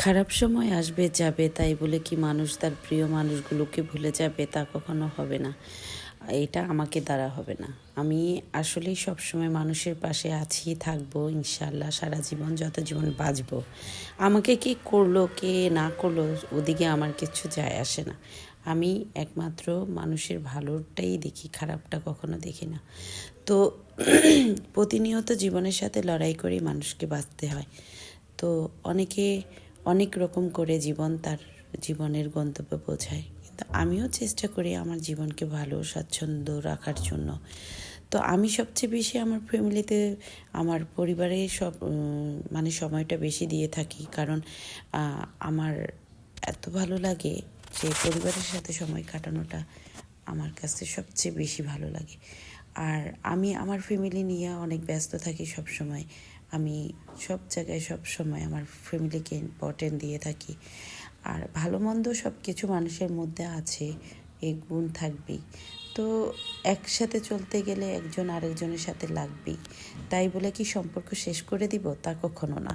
খারাপ সময় আসবে যাবে তাই বলে কি মানুষ তার প্রিয় মানুষগুলোকে ভুলে যাবে তা কখনো হবে না। এটা আমাকে দ্বারা হবে না। আমি আসলেই সবসময় মানুষের পাশে আছি, থাকবো ইনশাআল্লাহ সারা জীবন, যত জীবন বাঁচবো। আমাকে কি করলো কে না করলো ওদিকে আমার কিছু যায় আসে না। আমি একমাত্র মানুষের ভালোটাই দেখি, খারাপটা কখনো দেখি না। তো প্রতিনিয়ত জীবনের সাথে লড়াই করেই মানুষকে বাঁচতে হয়। তো অনেকে অনেক রকম করে তার জীবনের গন্তব্যে পৌঁছায়, কিন্তু আমিও চেষ্টা করি আমার জীবনকে ভালো স্বাচ্ছন্দ্য রাখার জন্য। তো আমি সবচেয়ে বেশি আমার ফ্যামিলিতে, আমার পরিবারে মানে সময়টা বেশি দিয়ে থাকি, কারণ আমার এত ভালো লাগে যে পরিবারের সাথে সময় কাটানোটা আমার কাছে সবচেয়ে বেশি ভালো লাগে। আর আমি আমার ফ্যামিলি নিয়ে অনেক ব্যস্ত থাকি সব সময়। আমি সব জায়গায় সব সময় আমার ফ্যামিলিকে ইম্পর্টেন্ট দিয়ে থাকি। আর ভালো মন্দ সব কিছু মানুষের মধ্যে আছে, এই গুণ থাকবেই। তো একসাথে চলতে গেলে একজন আরেকজনের সাথে লাগবেই। তাই বলে কি সম্পর্ক শেষ করে দিব? তা কখনো না।